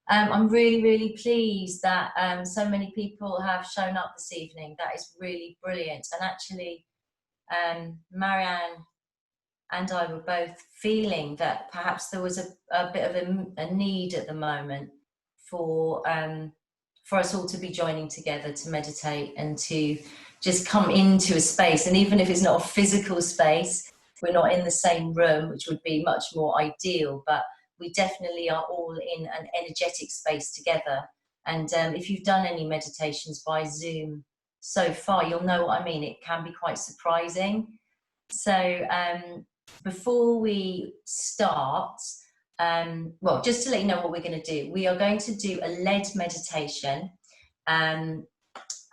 I'm really, really pleased that so many people have shown up this evening. That is really brilliant. And actually, Marianne and I were both feeling that perhaps there was a bit of a need at the moment for us all to be joining together to meditate and to just come into a space. And even if it's not a physical space, we're not in the same room, which would be much more ideal, but we definitely are all in an energetic space together. And if you've done any meditations by Zoom so far, you'll know what I mean. It can be quite surprising. So before we start, well, just to let you know what we're going to do, we are going to do a lead meditation.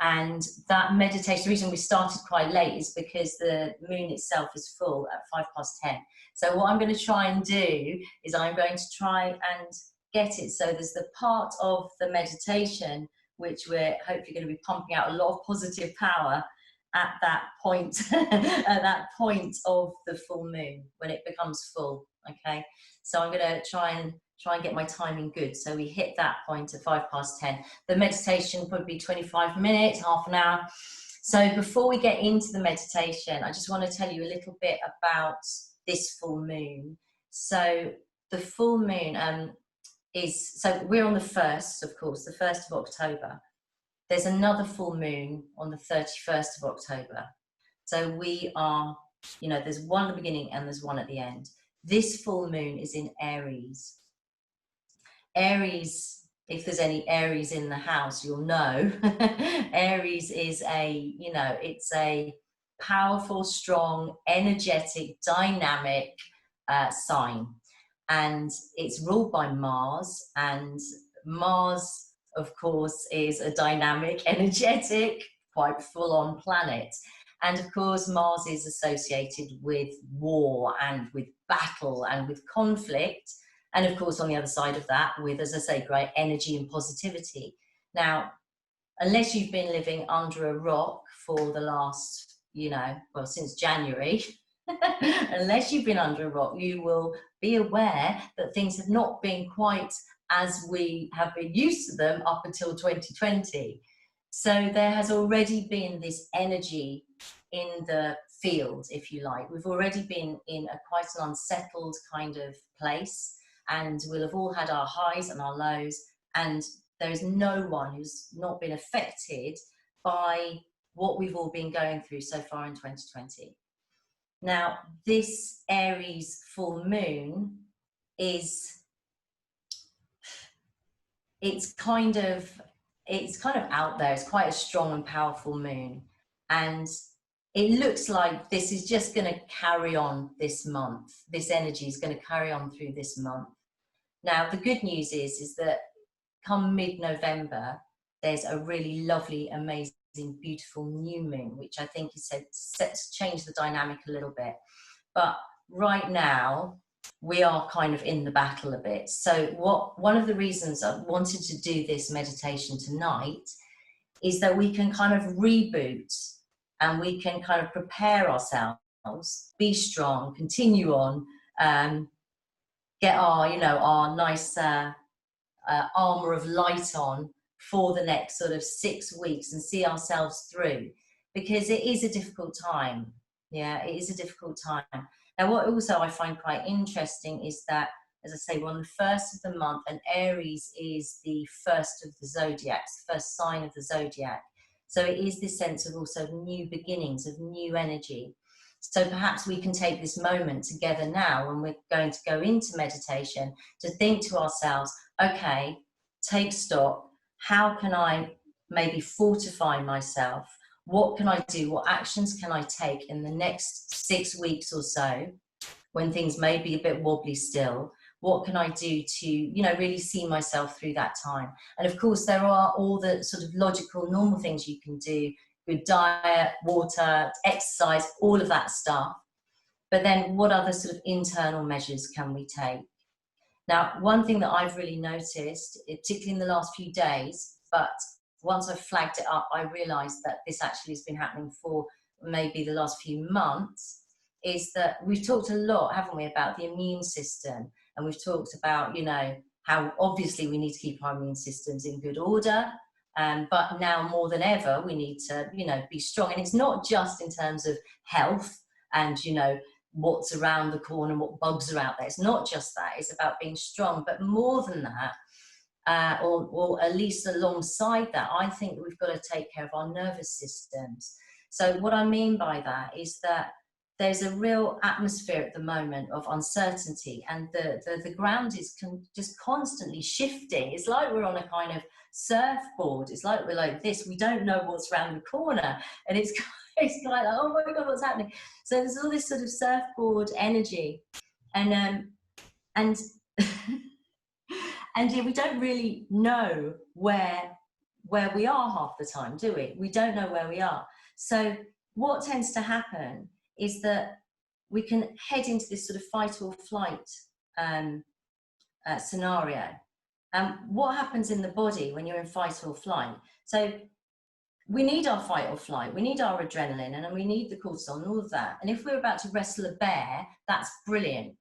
And that meditation, the reason we started quite late is because the moon itself is full at 10:05. So what I'm going to try and do is I'm going to try and get it so there's the part of the meditation which we're hopefully going to be pumping out a lot of positive power at that point, at that point of the full moon when it becomes full. Okay, so I'm going to try and get my timing good. So we hit that point at 10:05. The meditation would be 25 minutes, half an hour. So before we get into the meditation, I just want to tell you a little bit about this full moon. So the full moon so we're on the 1st, of course, the 1st of October. There's another full moon on the 31st of October. So we are, you know, there's one at the beginning and there's one at the end. This full moon is in Aries. Aries, if there's any Aries in the house, you'll know. Aries is it's a powerful, strong, energetic, dynamic sign. And it's ruled by Mars. And Mars, of course, is a dynamic, energetic, quite full-on planet. And of course, Mars is associated with war and with battle and with conflict. And of course, on the other side of that, with, as I say, great energy and positivity. Now, unless you've been living under a rock for the last, since January, unless you've been under a rock, you will be aware that things have not been quite as we have been used to them up until 2020. So there has already been this energy in the field, if you like. We've already been in quite an unsettled kind of place, and we'll have all had our highs and our lows, and there is no one who's not been affected by what we've all been going through so far in 2020. Now, this Aries full moon it's kind of out there. It's quite a strong and powerful moon, and it looks like this is just going to carry on this month. This energy is going to carry on through this month. Now, the good news is that come mid-November, there's a really lovely, amazing, beautiful new moon, which I think is set to change the dynamic a little bit. But right now, we are kind of in the battle a bit. So one of the reasons I wanted to do this meditation tonight is that we can kind of reboot and we can kind of prepare ourselves, be strong, continue on, get our nice armor of light on for the next sort of 6 weeks and see ourselves through, because it is a difficult time. Yeah, it is a difficult time. Now, what also I find quite interesting is that, as I say, we're on the 1st of the month, and Aries is the first of the zodiac, the first sign of the zodiac. So it is this sense of also new beginnings, of new energy. So perhaps we can take this moment together now when we're going to go into meditation to think to ourselves, okay, take stock. How can I maybe fortify myself? What can I do? What actions can I take in the next 6 weeks or so when things may be a bit wobbly still? What can I do to, really see myself through that time? And of course, there are all the sort of logical, normal things you can do: good diet, water, exercise, all of that stuff. But then what other sort of internal measures can we take? Now, one thing that I've really noticed, particularly in the last few days, but once I flagged it up, I realized that this actually has been happening for maybe the last few months, is that we've talked a lot, haven't we, about the immune system. And we've talked about, how obviously we need to keep our immune systems in good order. But now more than ever, we need to, you know, be strong. And it's not just in terms of health and, you know, what's around the corner, what bugs are out there. It's not just that. It's about being strong. But more than that, or at least alongside that, I think we've got to take care of our nervous systems. So what I mean by that is that there's a real atmosphere at the moment of uncertainty, and the ground is just constantly shifting. It's like we're on a kind of surfboard. It's like we're like this. We don't know what's around the corner, and it's like, oh my God, what's happening? So there's all this sort of surfboard energy, and and yeah, we don't really know where we are half the time, do we? We don't know where we are. So what tends to happen is that we can head into this sort of fight or flight scenario. What happens in the body when you're in fight or flight? So we need our fight or flight, we need our adrenaline, and we need the cortisol and all of that. And if we're about to wrestle a bear, that's brilliant,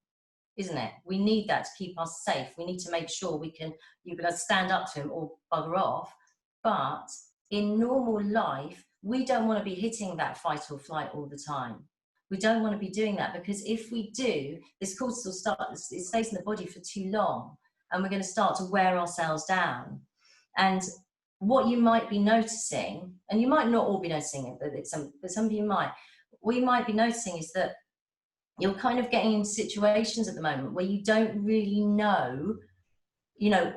isn't it? We need that to keep us safe. We need to make sure you're going to stand up to him or bugger off. But in normal life, we don't want to be hitting that fight or flight all the time. We don't want to be doing that, because if we do, this cortisol it stays in the body for too long, and we're going to start to wear ourselves down. And what you might be noticing, and you might not all be noticing it, but some of you might, what you might be noticing is that you're kind of getting into situations at the moment where you don't really know, you know,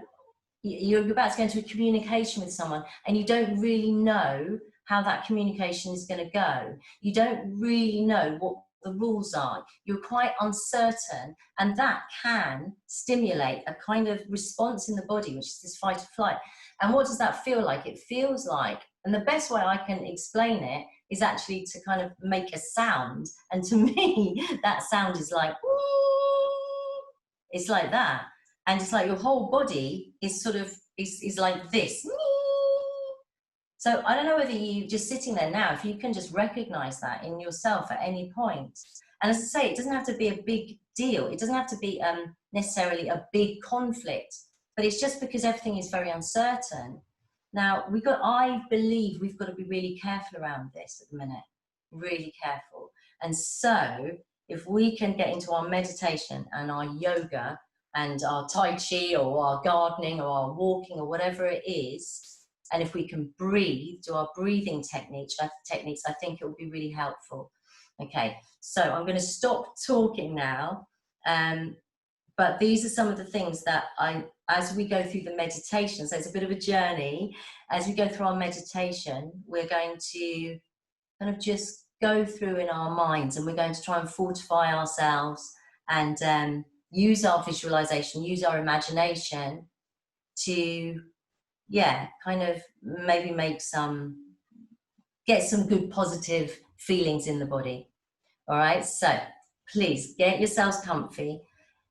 you're about to go into a communication with someone and you don't really know how that communication is going to go. You don't really know what the rules are. You're quite uncertain, and that can stimulate a kind of response in the body, which is this fight or flight. And what does that feel like? It feels like, and the best way I can explain it is actually to kind of make a sound. And to me, that sound is like, ooh, it's like that. And it's like your whole body is sort of, is like this. So I don't know whether you just sitting there now, if you can just recognize that in yourself at any point. And as I say, it doesn't have to be a big deal. It doesn't have to be necessarily a big conflict, but it's just because everything is very uncertain. Now, I believe we've got to be really careful around this at the minute, really careful. And so if we can get into our meditation and our yoga and our Tai Chi or our gardening or our walking or whatever it is, and if we can breathe, do our breathing techniques, I think it will be really helpful. Okay, so I'm going to stop talking now. But these are some of the things that as we go through the meditation, so it's a bit of a journey. As we go through our meditation, we're going to kind of just go through in our minds, and we're going to try and fortify ourselves and use our visualization, use our imagination to, yeah, kind of maybe get some good positive feelings in the body. All right, so please get yourselves comfy.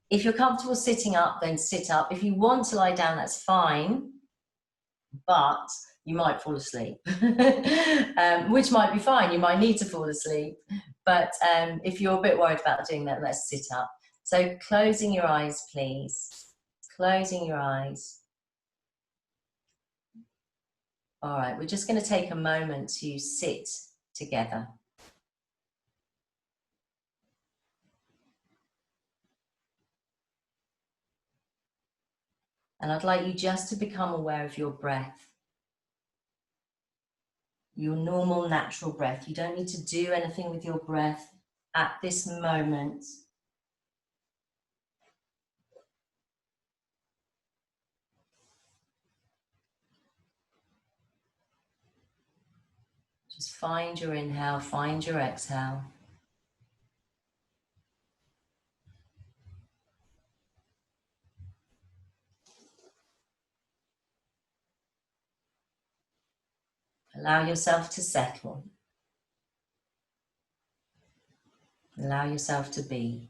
If you're comfortable sitting up, then sit up. If you want to lie down, that's fine, but you might fall asleep, which might be fine. You might need to fall asleep, but if you're a bit worried about doing that, let's sit up. So closing your eyes, please. Closing your eyes. All right, we're just going to take a moment to sit together. And I'd like you just to become aware of your breath. Your normal, natural breath. You don't need to do anything with your breath at this moment. Just find your inhale, find your exhale. Allow yourself to settle. Allow yourself to be.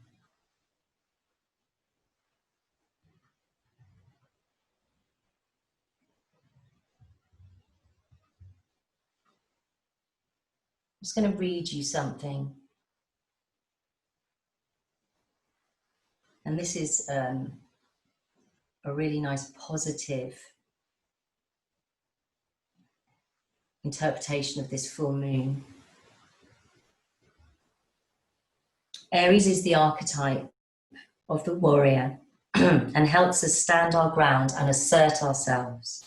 I'm just going to read you something. And this is a really nice positive interpretation of this full moon. Aries is the archetype of the warrior and helps us stand our ground and assert ourselves.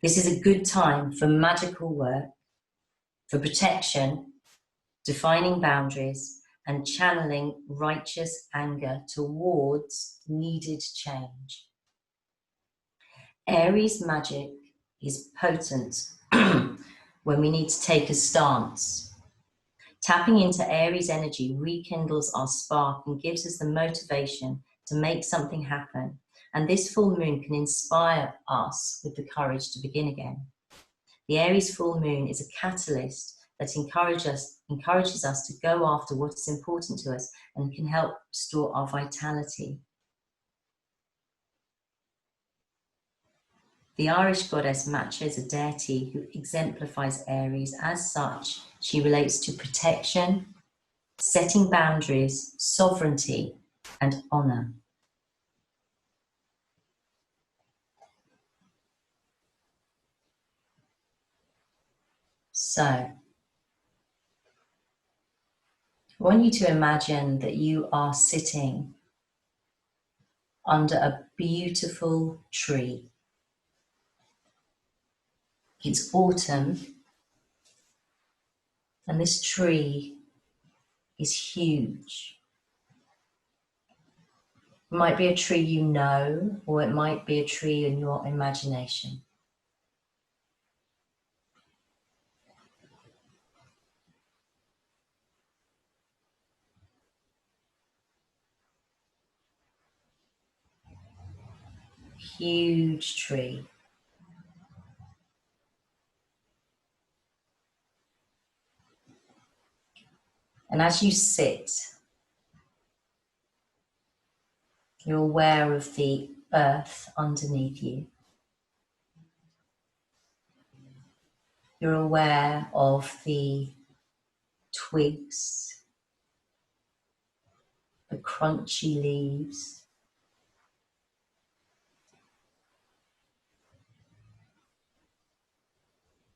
This is a good time for magical work, for protection, defining boundaries, and channeling righteous anger towards needed change. Aries magic is potent when we need to take a stance. Tapping into Aries energy rekindles our spark and gives us the motivation to make something happen. And this full moon can inspire us with the courage to begin again. The Aries full moon is a catalyst that encourages us to go after what is important to us and can help restore our vitality. The Irish goddess Macha is a deity who exemplifies Aries. As such, she relates to protection, setting boundaries, sovereignty, and honor. So, I want you to imagine that you are sitting under a beautiful tree. It's autumn, and this tree is huge. It might be a tree you know, or it might be a tree in your imagination. Huge tree. And as you sit, you're aware of the earth underneath you. You're aware of the twigs, the crunchy leaves.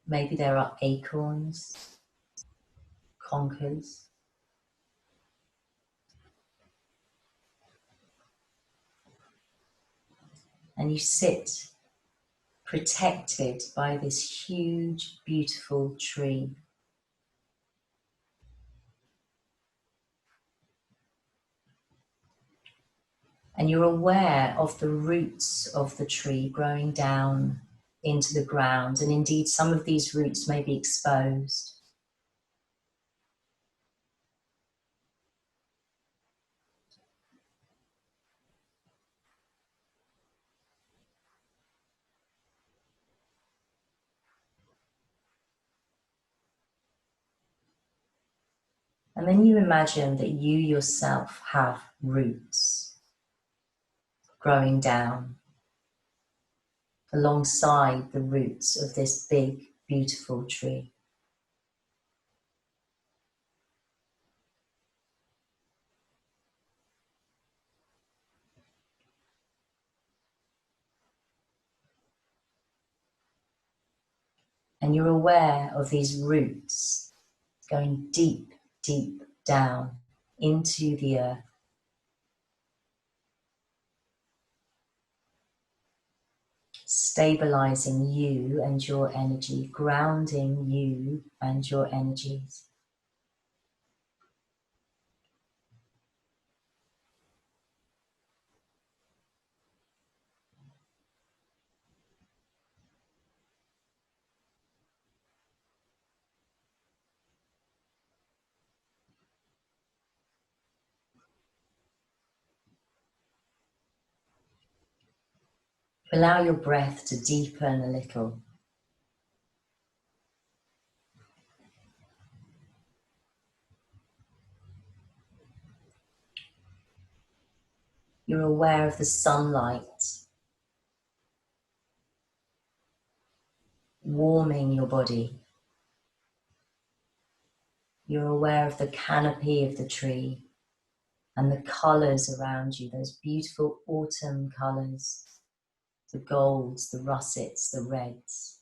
Maybe there are acorns, conkers. And you sit protected by this huge, beautiful tree. And you're aware of the roots of the tree growing down into the ground. And indeed, some of these roots may be exposed. And then you imagine that you yourself have roots growing down alongside the roots of this big, beautiful tree. And you're aware of these roots going deep, deep down into the earth. Stabilizing you and your energy, grounding you and your energies. Allow your breath to deepen a little. You're aware of the sunlight warming your body. You're aware of the canopy of the tree and the colours around you, those beautiful autumn colours. the golds, the russets, the reds.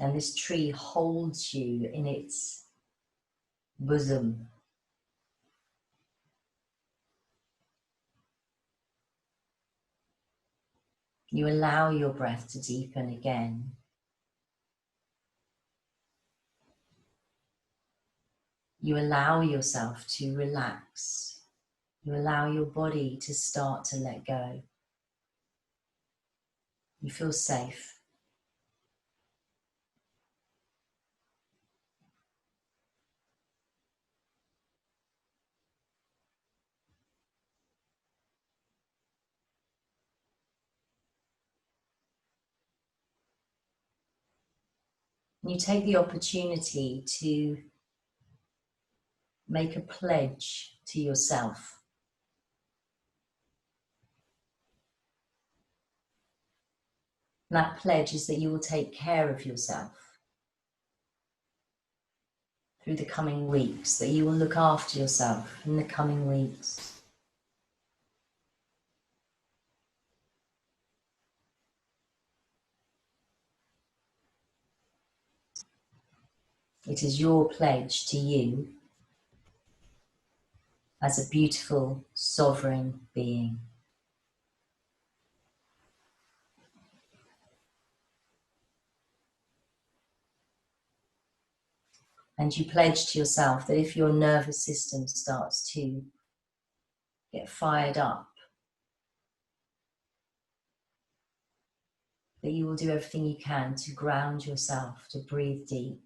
And this tree holds you in its bosom. You allow your breath to deepen again. You allow yourself to relax. You allow your body to start to let go. You feel safe. You take the opportunity to make a pledge to yourself. And that pledge is that you will take care of yourself through the coming weeks, that you will look after yourself in the coming weeks. It is your pledge to you as a beautiful, sovereign being. And you pledge to yourself that if your nervous system starts to get fired up, that you will do everything you can to ground yourself, to breathe deep.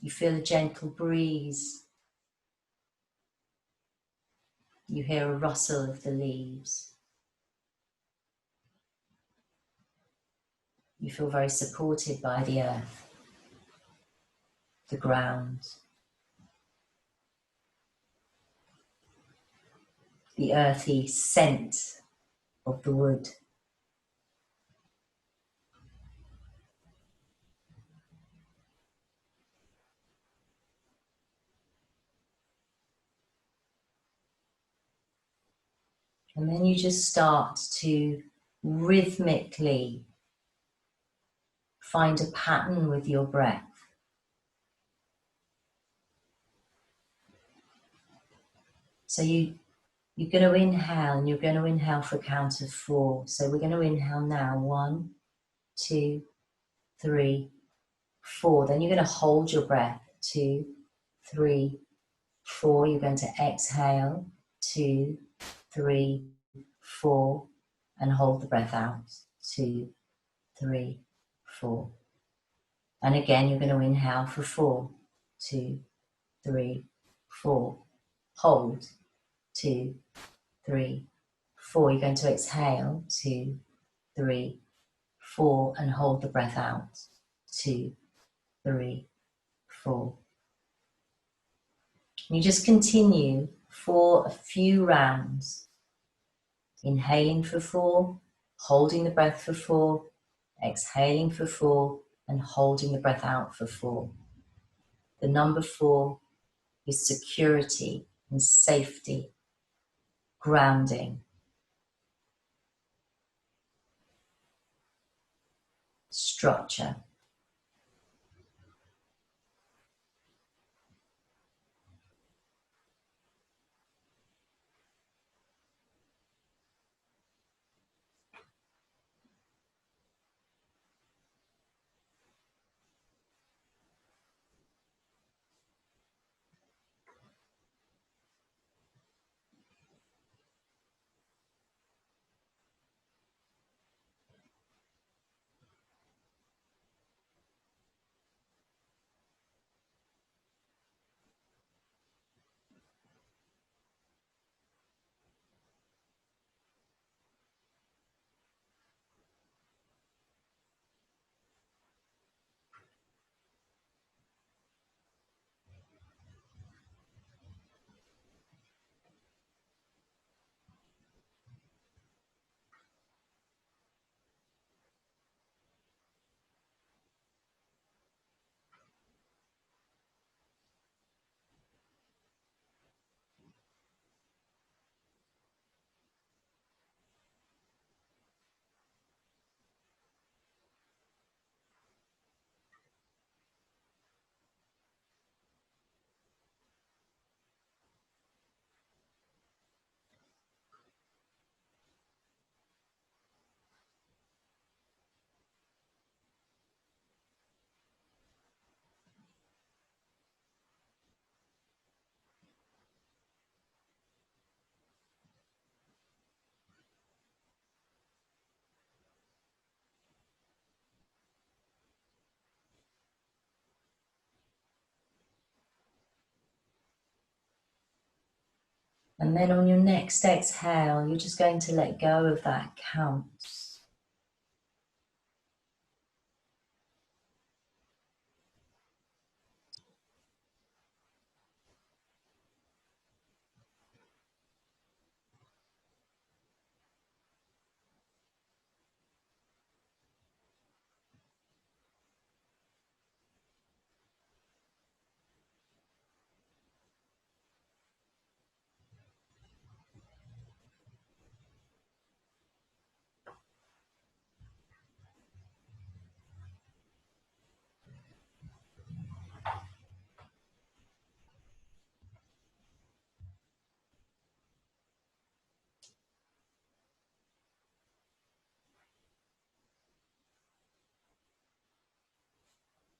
You feel a gentle breeze. You hear a rustle of the leaves. You feel very supported by the earth, the ground, the earthy scent of the wood. And then you just start to rhythmically find a pattern with your breath. So you're going to inhale, and you're going to inhale for a count of 4. So we're going to inhale now. 1, 2, 3, 4. Then you're going to hold your breath. 2, 3, 4. You're going to exhale. 2, 3, 4. And hold the breath out. 2, 3, 4. And again, you're going to inhale for 4. 2, 3, 4. Hold. 2, 3, 4. You're going to exhale. 2, 3, 4. And hold the breath out. 2, 3, 4. And you just continue for a few rounds. Inhaling for 4, holding the breath for 4, exhaling for 4, and holding the breath out for 4. The number 4 is security and safety, grounding, structure. And then on your next exhale, you're just going to let go of that count.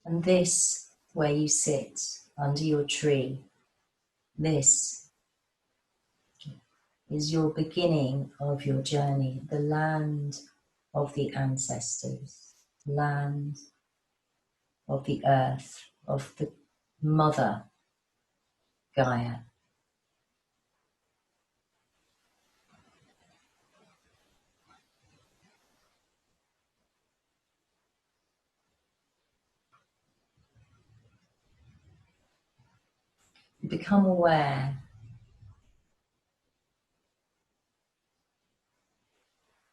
And this, where you sit under your tree, this is your beginning of your journey, the land of the ancestors, land of the earth, of the mother Gaia. Become aware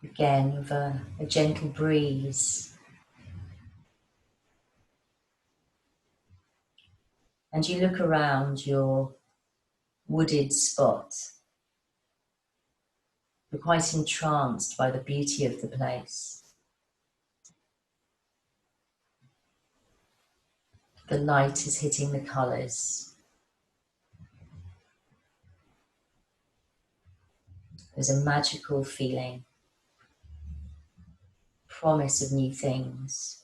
again of a gentle breeze, and you look around your wooded spot. You're quite entranced by the beauty of the place. The light is hitting the colours. There's a magical feeling, promise of new things.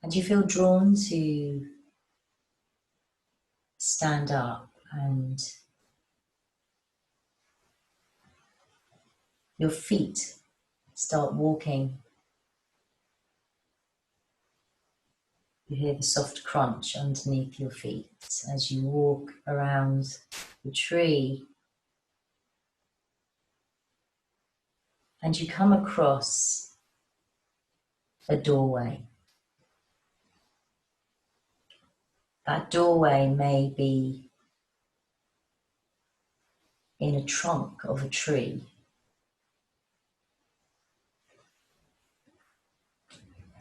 And you feel drawn to stand up, and your feet start walking. You hear the soft crunch underneath your feet as you walk around the tree. And you come across a doorway. That doorway may be in a trunk of a tree.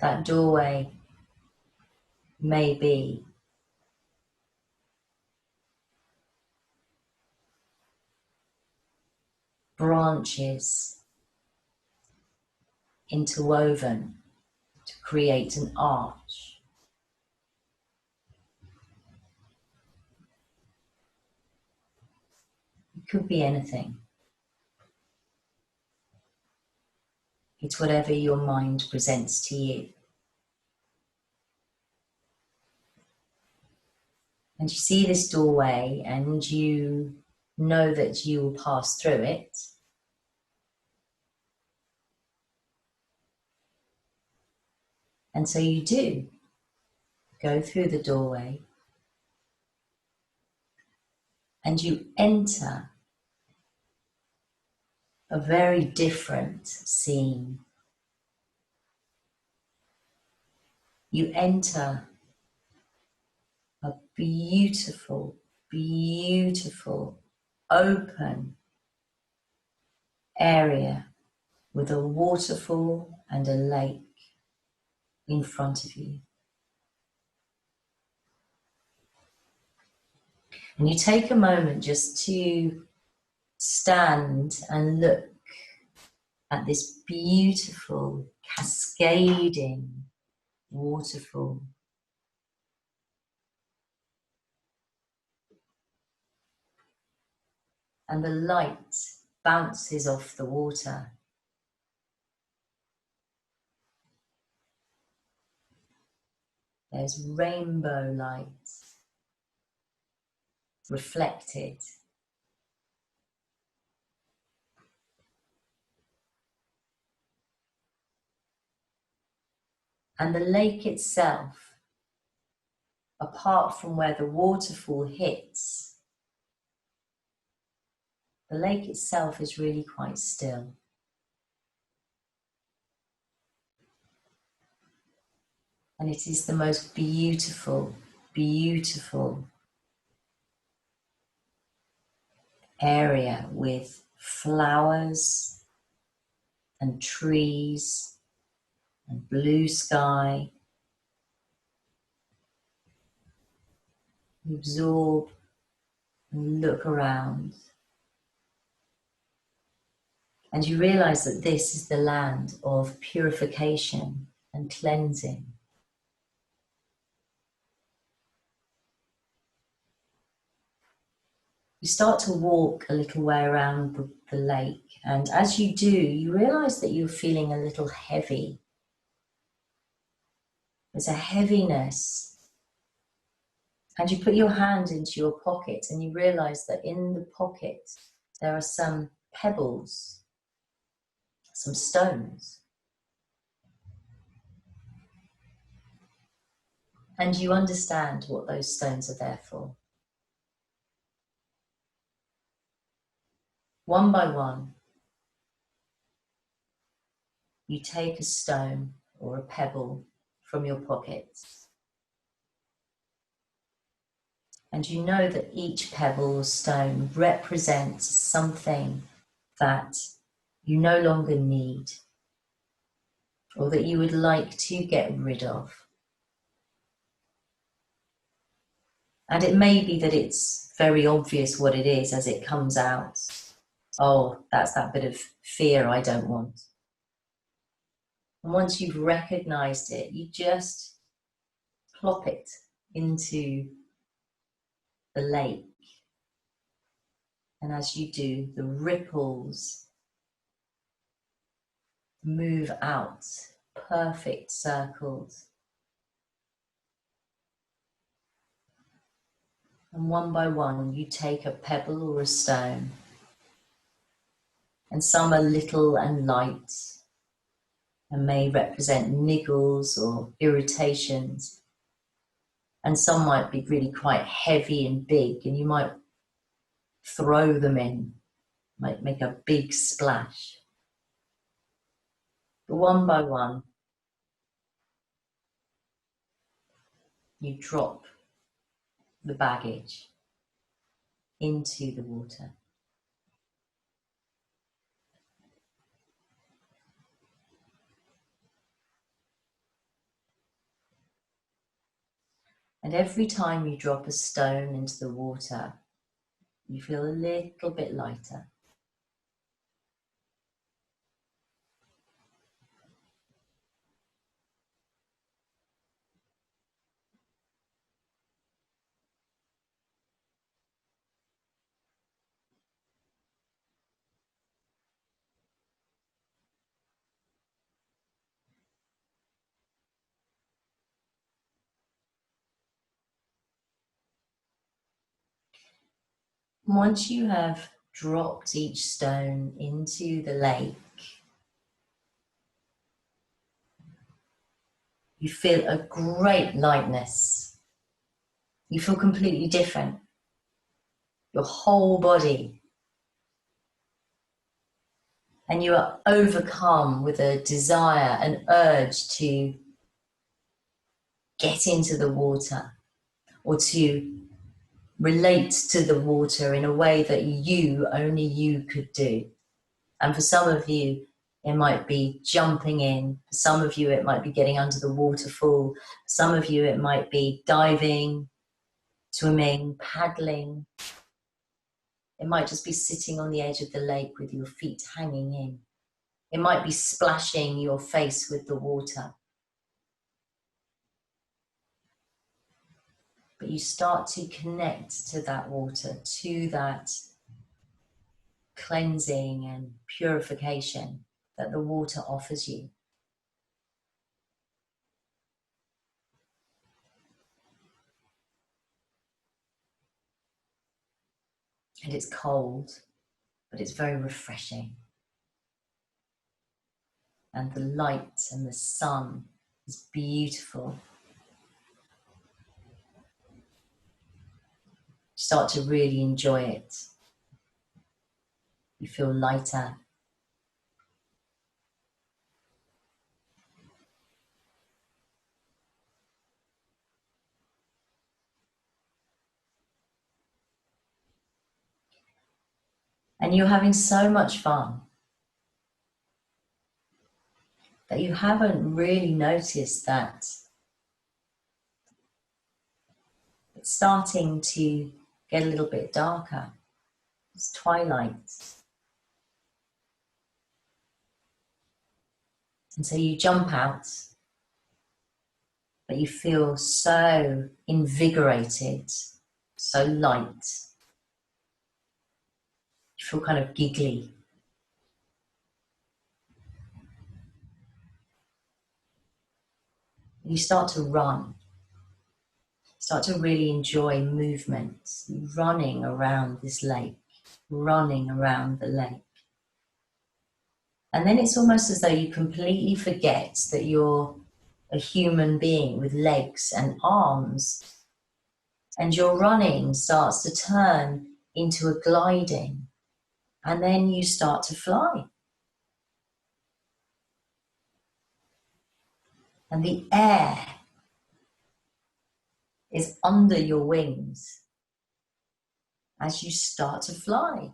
That doorway may be branches interwoven to create an arch. It could be anything. It's whatever your mind presents to you. And you see this doorway and you know that you will pass through it. And so you do go through the doorway and you enter a very different scene. You enter a beautiful, beautiful, open area with a waterfall and a lake in front of you. And you take a moment just to stand and look at this beautiful, cascading waterfall. And the light bounces off the water. There's rainbow light reflected. And the lake itself, apart from where the waterfall hits, the lake itself is really quite still. And it is the most beautiful, beautiful area with flowers and trees and blue sky. You absorb and look around. And you realize that this is the land of purification and cleansing. You start to walk a little way around the lake, and as you do, you realize that you're feeling a little heavy. There's a heaviness. And you put your hand into your pocket and you realize that in the pocket there are some pebbles, some stones. And you understand what those stones are there for. One by one, you take a stone or a pebble from your pockets. And you know that each pebble or stone represents something that you no longer need, or that you would like to get rid of. And it may be that it's very obvious what it is as it comes out. Oh, that's that bit of fear I don't want. And once you've recognized it, you just plop it into the lake. And as you do, the ripples move out, perfect circles. And one by one, you take a pebble or a stone, and some are little and light and may represent niggles or irritations. And some might be really quite heavy and big, and you might throw them in, might make a big splash. But one by one, you drop the baggage into the water. And every time you drop a stone into the water, you feel a little bit lighter. Once you have dropped each stone into the lake, you feel a great lightness. You feel completely different. Your whole body. And you are overcome with a desire, an urge to get into the water or to relate to the water in a way that only you could do. And for some of you, it might be jumping in. For some of you, it might be getting under the waterfall. For some of you, it might be diving, swimming, paddling. It might just be sitting on the edge of the lake with your feet hanging in. It might be splashing your face with the water. But you start to connect to that water, to that cleansing and purification that the water offers you. And it's cold, but it's very refreshing. And the light and the sun It's beautiful. Start to really enjoy it. You feel lighter. And you're having so much fun that you haven't really noticed that it's starting to get a little bit darker. It's twilight. And so you jump out, but you feel so invigorated, so light. You feel kind of giggly. You start to run. Start to really enjoy movement, running around this lake, running around the lake. And then it's almost as though you completely forget that you're a human being with legs and arms, and your running starts to turn into a gliding, and then you start to fly. And the air is under your wings as you start to fly.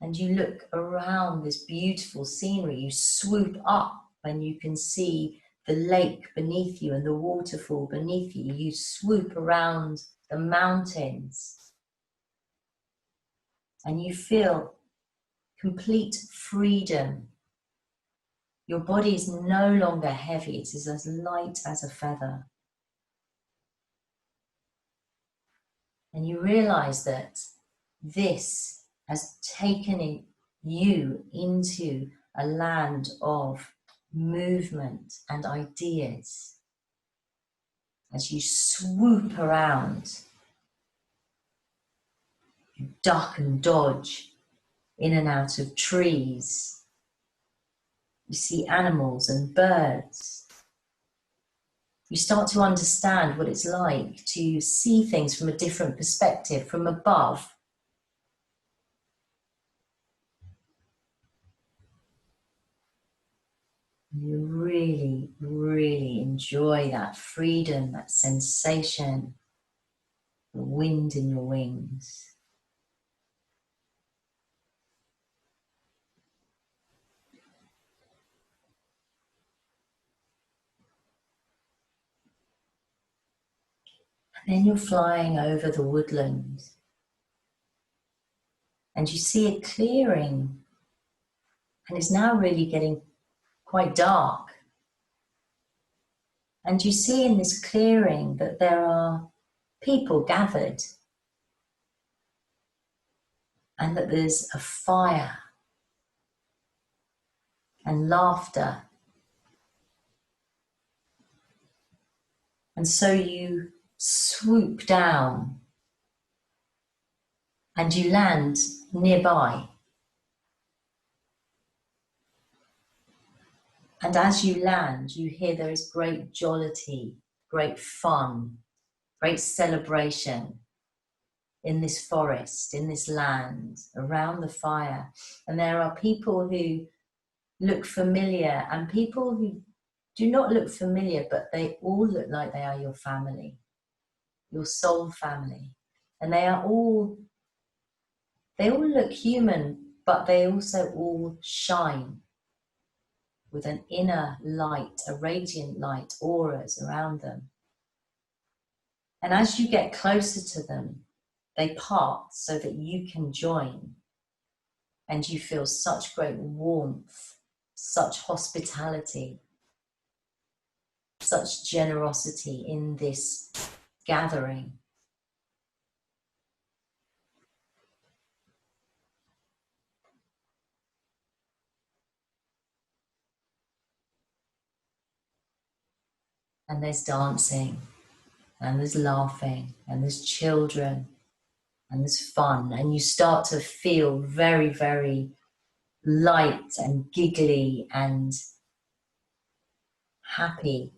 And you look around this beautiful scenery, you swoop up and you can see the lake beneath you and the waterfall beneath you. You swoop around the mountains and you feel complete freedom. Your body is no longer heavy, it is as light as a feather. And you realize that this has taken you into a land of movement and ideas. As you swoop around, you duck and dodge in and out of trees. You see animals and birds. You start to understand what it's like to see things from a different perspective, from above. You really, really enjoy that freedom, that sensation, the wind in your wings. And then you're flying over the woodland and you see a clearing, and it's now really getting quite dark. And you see in this clearing that there are people gathered and that there's a fire and laughter. And so you swoop down and you land nearby. And as you land, you hear there is great jollity, great fun, great celebration in this forest, in this land, around the fire. And there are people who look familiar and people who do not look familiar, but they all look like they are your family, your soul family. And they all look human, but they also all shine with an inner light, a radiant light, auras around them. And as you get closer to them, they part so that you can join. And you feel such great warmth, such hospitality, such generosity in this gathering. And there's dancing, and there's laughing, and there's children, and there's fun. And you start to feel very, very light and giggly and happy.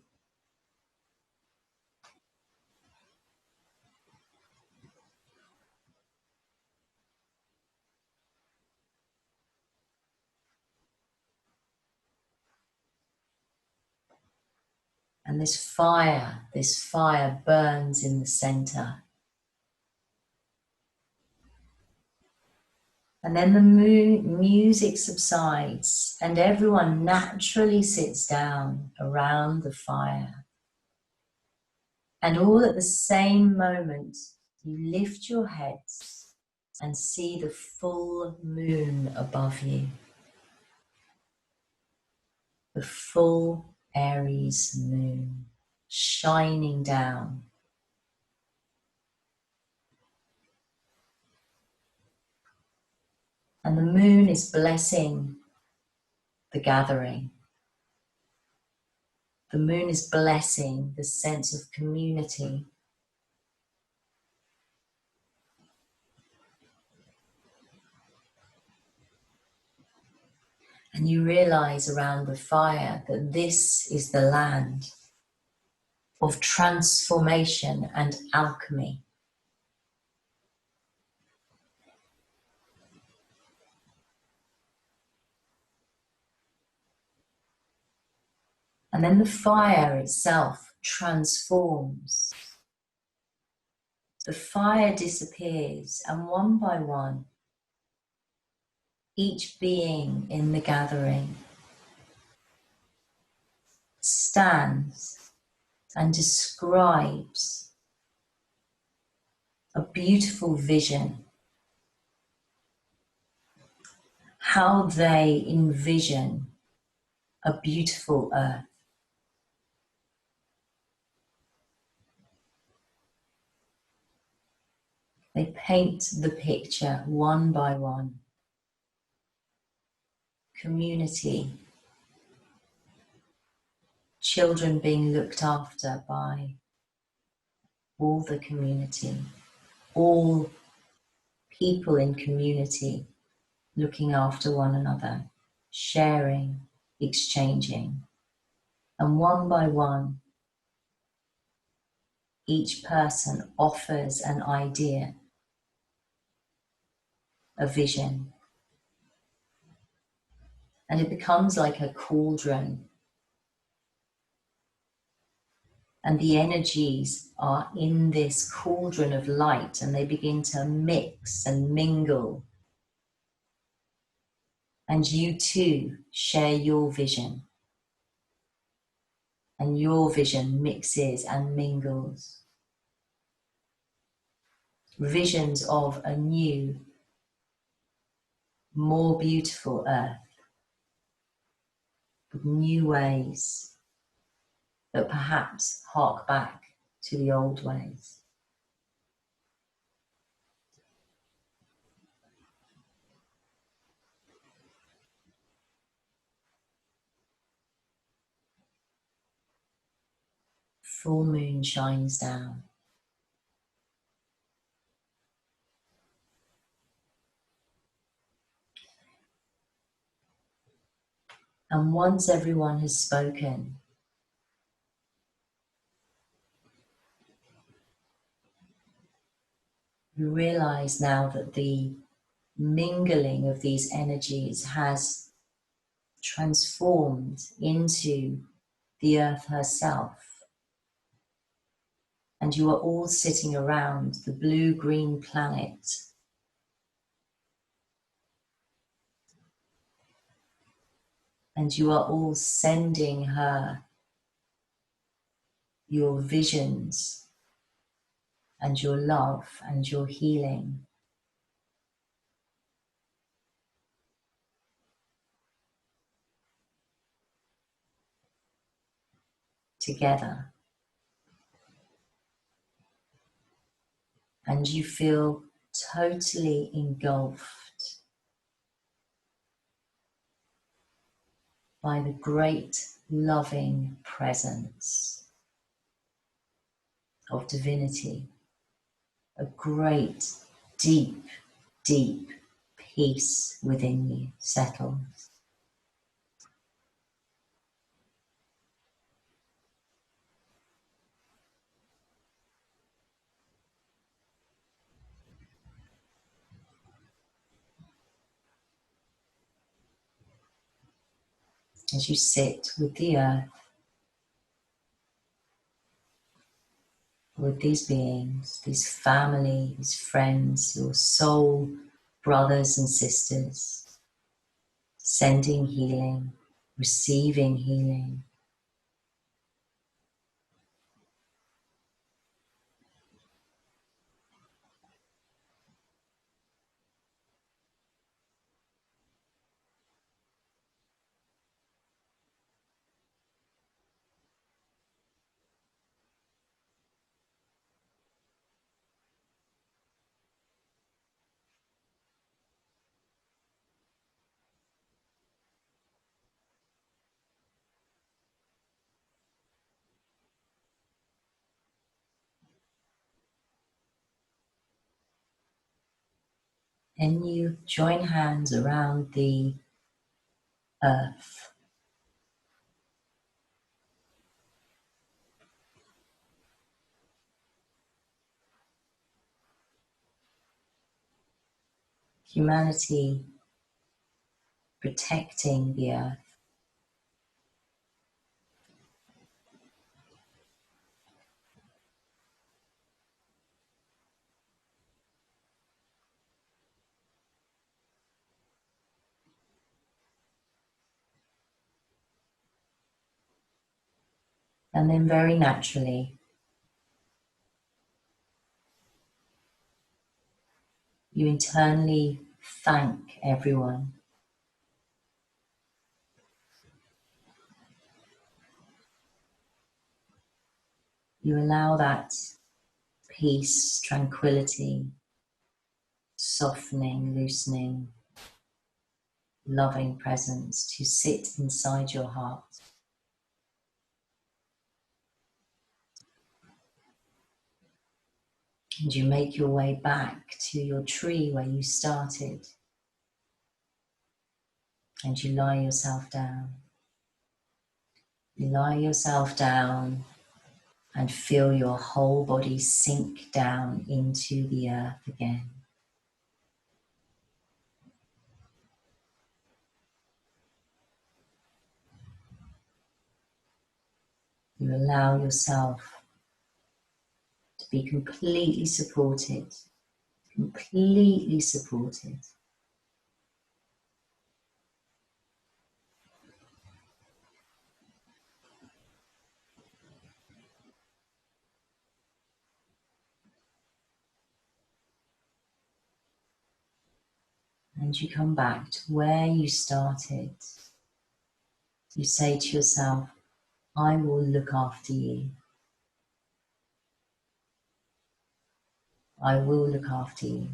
And this fire burns in the center. And then the music subsides and everyone naturally sits down around the fire. And all at the same moment, you lift your heads and see the full moon above you. The full Aries moon shining down. And the moon is blessing the gathering. The moon is blessing the sense of community. And you realize around the fire that this is the land of transformation and alchemy. And then the fire itself transforms. The fire disappears, and one by one, each being in the gathering stands and describes a beautiful vision, how they envision a beautiful earth. They paint the picture one by one. Community, children being looked after by all the community, all people in community looking after one another, sharing, exchanging. And one by one, each person offers an idea, a vision. And it becomes like a cauldron. And the energies are in this cauldron of light and they begin to mix and mingle. And you too share your vision. And your vision mixes and mingles. Visions of a new, more beautiful earth. With new ways that perhaps hark back to the old ways. Full moon shines down. And once everyone has spoken, you realize now that the mingling of these energies has transformed into the earth herself. And you are all sitting around the blue-green planet. And you are all sending her your visions and your love and your healing. Together. And you feel totally engulfed by the great loving presence of divinity, a great, deep, deep peace within you settles. as you sit with the earth, with these beings, these family, these friends, your soul brothers and sisters, sending healing, receiving healing. And you join hands around the earth. Humanity protecting the earth. And then very naturally, you internally thank everyone. You allow that peace, tranquility, softening, loosening, loving presence to sit inside your heart. And you make your way back to your tree where you started. And you lie yourself down. You lie yourself down and feel your whole body sink down into the earth again. You allow yourself to be completely supported, completely supported. And you come back to where you started. You say to yourself, I will look after you. I will look after you.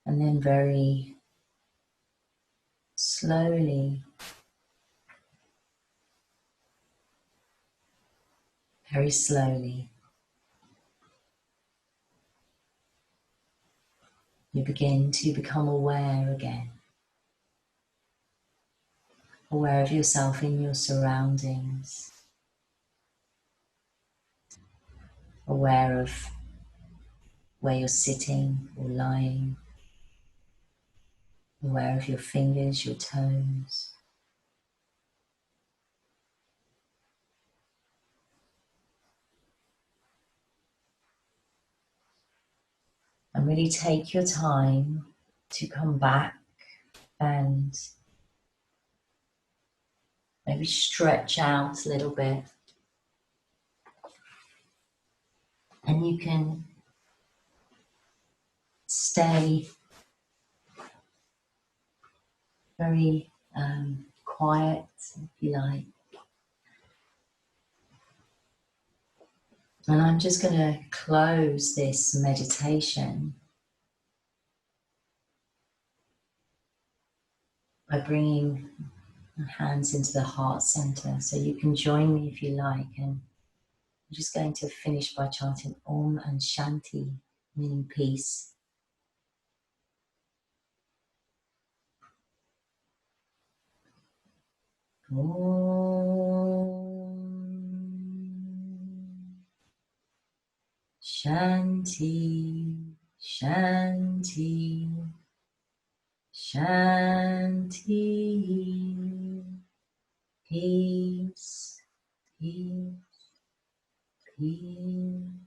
And then very slowly, very slowly, you begin to become aware again. Aware of yourself in your surroundings. Aware of where you're sitting or lying. Aware of your fingers, your toes. And really take your time to come back and maybe stretch out a little bit. And you can stay very quiet, if you like. And I'm just going to close this meditation by bringing my hands into the heart center. So you can join me if you like. And I'm just going to finish by chanting Om and Shanti, meaning peace. Om Shanti, Shanti, Shanti. Peace, peace, peace.